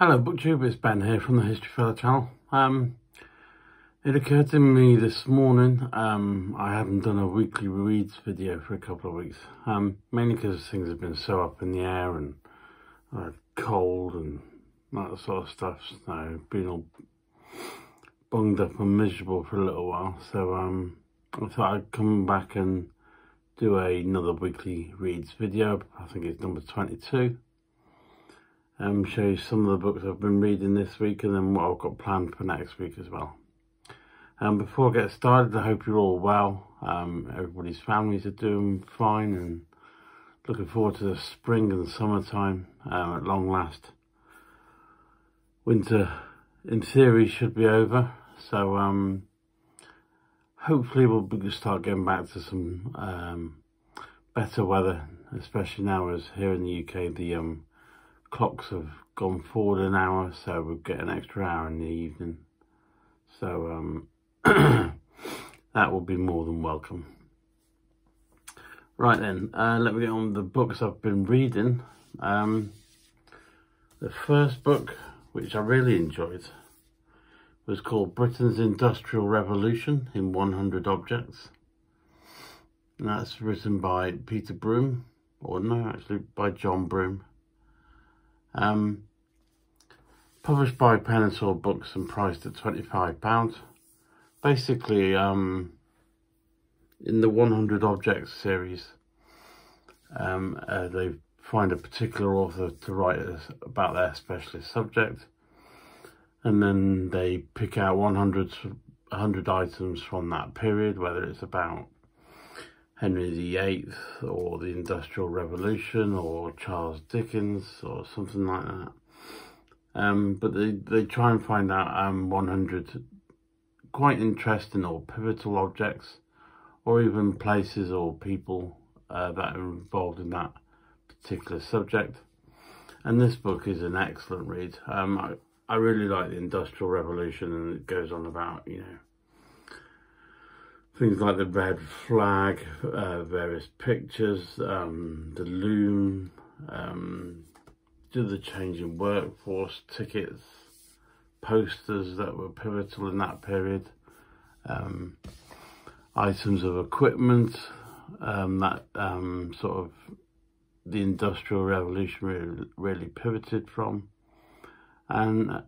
Hello BookTube, it's Ben here from the History Fella channel. It occurred to me this morning, I hadn't done a weekly reads video for a couple of weeks, mainly because things have been so up in the air and cold and that sort of stuff, so I've been all bunged up and miserable for a little while, so I thought I'd come back and do another weekly reads video. I think it's number 22. Show you some of the books I've been reading this week and then what I've got planned for next week as well. Before I get started, I hope you're all well. Everybody's families are doing fine and looking forward to the spring and summertime at long last. Winter, in theory, should be over, so hopefully we'll start getting back to some better weather, especially now as here in the UK the clocks have gone forward an hour, so we'll get an extra hour in the evening, so that will be more than welcome. Right then, let me get on with the books I've been reading. The first book, which I really enjoyed, was called Britain's Industrial Revolution in 100 Objects, and that's written by Peter Broome, or no, actually by John Broome. Published by Pen and Sword Books and priced at £25. Basically, in the 100 Objects series, they find a particular author to write about their specialist subject, and then they pick out 100 items from that period, whether it's about Henry VIII or the Industrial Revolution or Charles Dickens or something like that. But they try and find out 100 quite interesting or pivotal objects, or even places or people that are involved in that particular subject. And this book is an excellent read. I really like the Industrial Revolution, and it goes on about, you know, things like the red flag, various pictures, the loom, the change in workforce, tickets, posters that were pivotal in that period, items of equipment that sort of the Industrial Revolution really pivoted from. And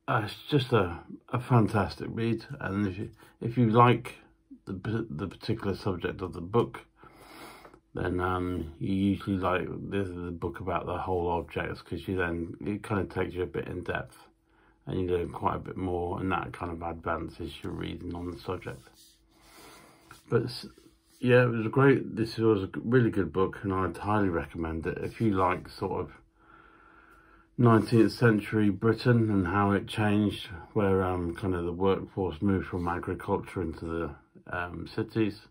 it's just a fantastic read, and if you like the particular subject of the book, then you usually like this is a book about the whole objects, because it kind of takes you a bit in depth and you learn quite a bit more, and that kind of advances your reading on the subject. But yeah, it was this was a really good book, and I'd highly recommend it if you like sort of 19th century Britain and how it changed, where kind of the workforce moved from agriculture into the cities.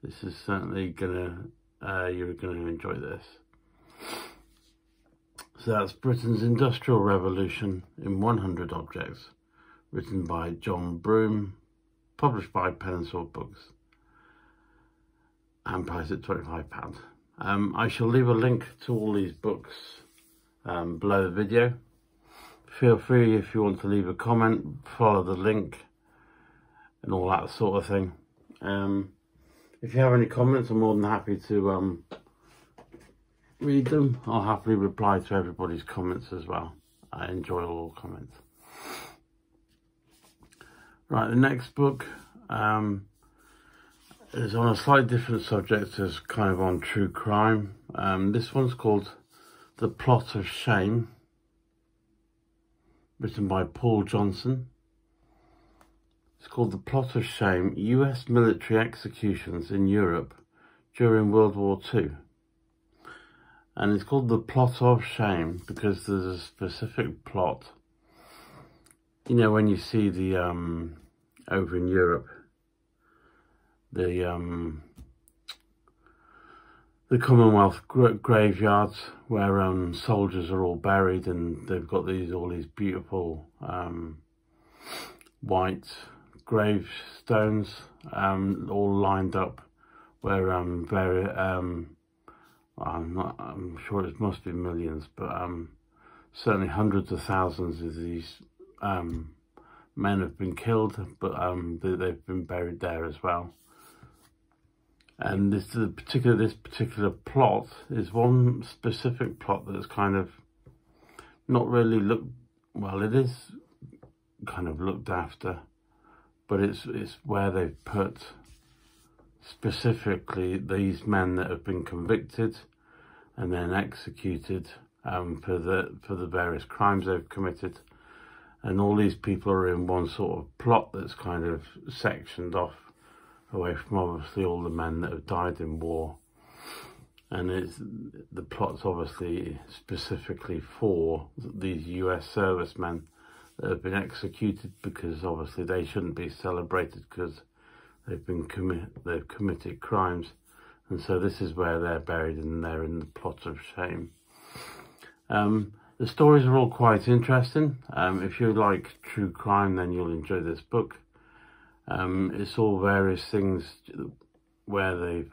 This is certainly you're gonna enjoy this. So that's Britain's Industrial Revolution in 100 Objects, written by John Broome, published by Pen and Sword Books, and priced at £25. I shall leave a link to all these books below the video. Feel free, if you want to leave a comment, follow the link and all that sort of thing. If you have any comments, I'm more than happy to read them. I'll happily reply to everybody's comments as well. I enjoy all comments. Right, the next book is on a slightly different subject, as kind of on true crime. This one's called The Plot of Shame, written by Paul Johnson. It's called The Plot of Shame, US Military Executions in Europe during World War II. And it's called The Plot of Shame because there's a specific plot. You know, when you see the, over in Europe, the Commonwealth graveyards where soldiers are all buried, and they've got all these beautiful white gravestones all lined up, where I'm sure it must be millions, but certainly hundreds of thousands of these men have been killed, but they've been buried there as well. And this particular plot is one specific plot that's kind of not really it is kind of looked after, but it's where they've put specifically these men that have been convicted and then executed for the various crimes they've committed, and all these people are in one sort of plot that's kind of sectioned off away from obviously all the men that have died in war. And the plot's obviously specifically for these US servicemen that have been executed, because obviously they shouldn't be celebrated because they've committed crimes. And so this is where they're buried, and they're in the plot of shame. The stories are all quite interesting. If you like true crime, then you'll enjoy this book. It's all various things where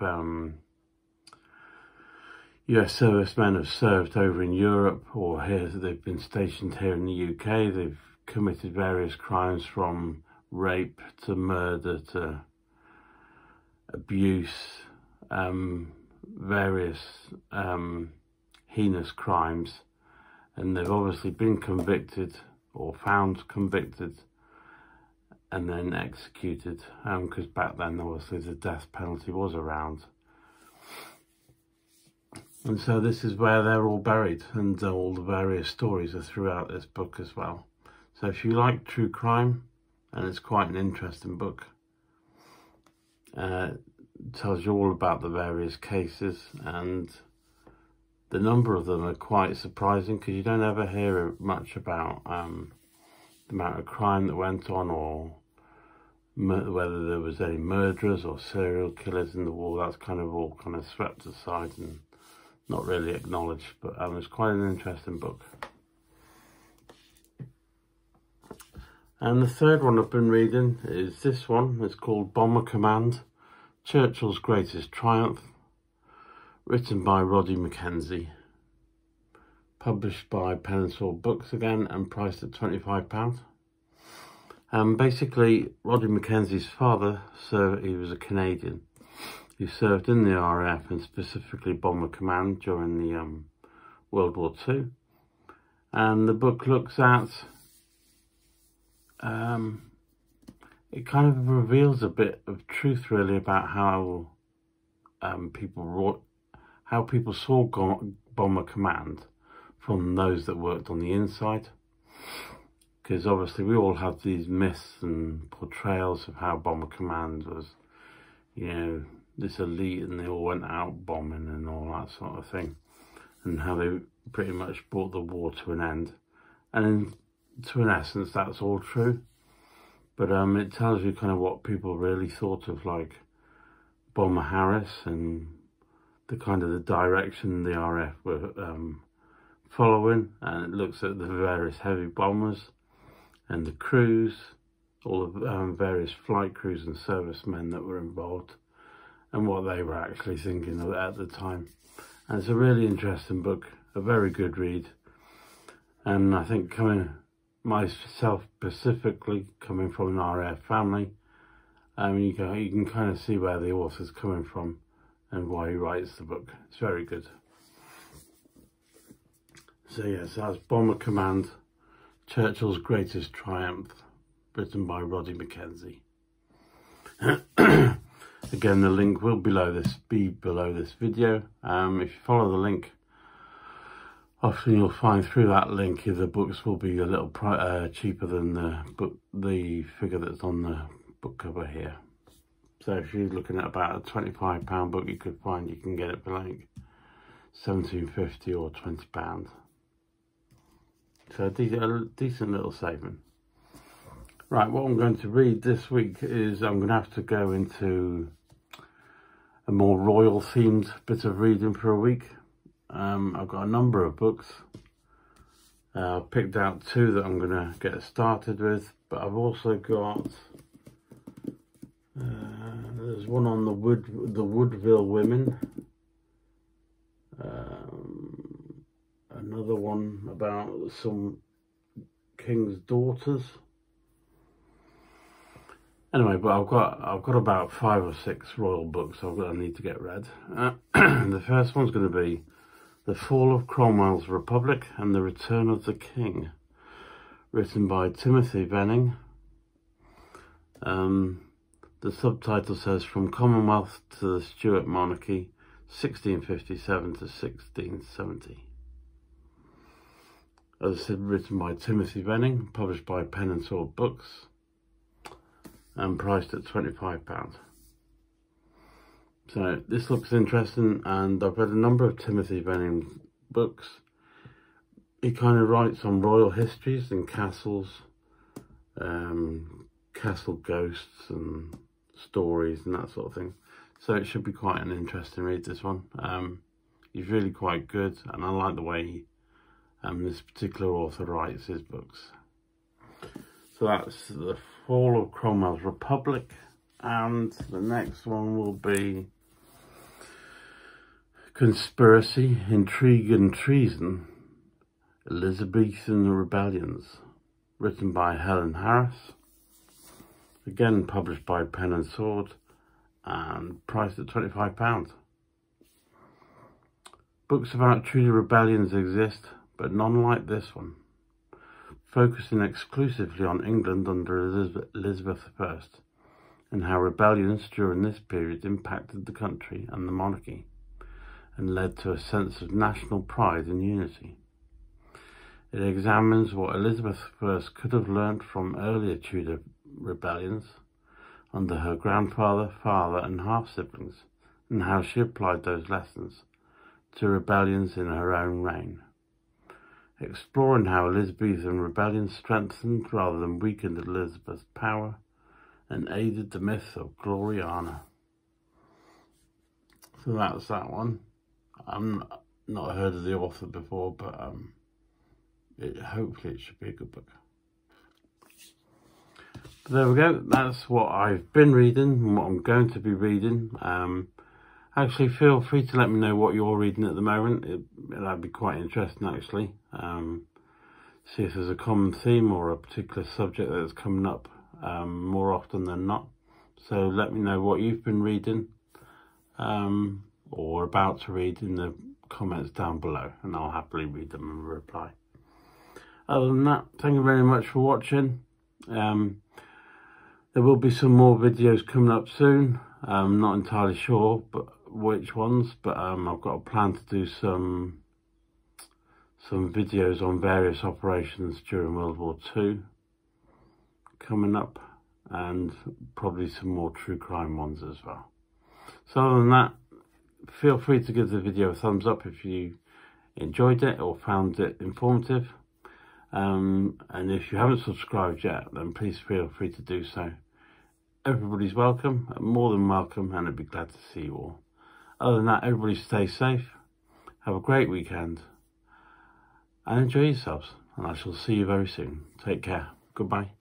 US servicemen have served over in Europe, or here they've been stationed here in the UK. They've committed various crimes from rape to murder to abuse, various heinous crimes, and they've obviously been convicted or found convicted and then executed, because back then obviously the death penalty was around. And so this is where they're all buried, and all the various stories are throughout this book as well. So if you like true crime, and it's quite an interesting book, it tells you all about the various cases, and the number of them are quite surprising, because you don't ever hear much about the amount of crime that went on, or whether there was any murderers or serial killers in the war. That's kind of swept aside and not really acknowledged, but it's quite an interesting book. And the third one I've been reading is this one. It's called Bomber Command, Churchill's Greatest Triumph, written by Roddy Mackenzie, published by Pen and Sword Books again, and priced at £25. Basically, Roddy Mackenzie's father, he was a Canadian who served in the RAF, and specifically Bomber Command during the World War II. And the book looks at, it kind of reveals a bit of truth really about how people saw Bomber Command from those that worked on the inside. Because obviously we all have these myths and portrayals of how Bomber Command was, this elite, and they all went out bombing and all that sort of thing, and how they pretty much brought the war to an end. And to an essence, that's all true. But it tells you kind of what people really thought of, like, Bomber Harris, and the kind of the direction the RAF were following. And it looks at the various heavy bombers and the crews, all the various flight crews and servicemen that were involved, and what they were actually thinking of at the time. And it's a really interesting book, a very good read. And I think myself specifically, coming from an RAF family, you can kind of see where the author's coming from and why he writes the book. It's very good. So yes, that's Bomber Command, Churchill's Greatest Triumph, written by Roddy Mackenzie. Again, the link will be below this video. If you follow the link, often you'll find through that link the books will be a little cheaper than the figure that's on the book cover here. So if you're looking at about a £25 book, you can get it for like £17.50 or £20. So a decent little saving. Right, what I'm going to read this week is I'm going to have to go into a more royal themed bit of reading for a week. I've got a number of books. I've picked out two that I'm going to get started with, but I've also got there's one on the Woodville women, another one about some king's daughters. Anyway, but I've got about 5 or 6 royal books I need to get read. The first one's going to be The Fall of Cromwell's Republic and the Return of the King, written by Timothy Benning. The subtitle says From Commonwealth to the Stuart Monarchy, 1657 to 1670. As I said, written by Timothy Benning, published by Pen and Sword Books, and priced at £25. So this looks interesting, and I've read a number of Timothy Benning books. He kind of writes on royal histories and castles, castle ghosts and stories and that sort of thing. So it should be quite an interesting read, this one. He's really quite good, and I like the way this particular author writes his books. So that's The Fall of Cromwell's Republic, and the next one will be Conspiracy, Intrigue and Treason, Elizabethan Rebellions, written by Helen Harris, again published by Pen and Sword, and priced at £25. Books about Tudor rebellions exist, but none like this one, focusing exclusively on England under Elizabeth I, and how rebellions during this period impacted the country and the monarchy, and led to a sense of national pride and unity. It examines what Elizabeth I could have learnt from earlier Tudor rebellions under her grandfather, father and half-siblings, and how she applied those lessons to rebellions in her own reign, exploring how Elizabethan rebellions strengthened rather than weakened Elizabeth's power and aided the myth of Gloriana. So that's that one. I've not heard of the author before, but hopefully it should be a good book. But there we go. That's what I've been reading and what I'm going to be reading. Actually, feel free to let me know what you're reading at the moment. That'd be quite interesting, actually. See if there's a common theme or a particular subject that's coming up more often than not. So let me know what you've been reading or about to read in the comments down below, and I'll happily read them and reply. Other than that, thank you very much for watching. There will be some more videos coming up soon. I'm not entirely sure which ones, but I've got a plan to do some videos on various operations during World War II coming up, and probably some more true crime ones as well. So other than that, feel free to give the video a thumbs up if you enjoyed it or found it informative. And if you haven't subscribed yet, then please feel free to do so. Everybody's welcome, more than welcome, and I'd be glad to see you all. Other than that, everybody stay safe, have a great weekend, and enjoy yourselves, and I shall see you very soon. Take care. Goodbye.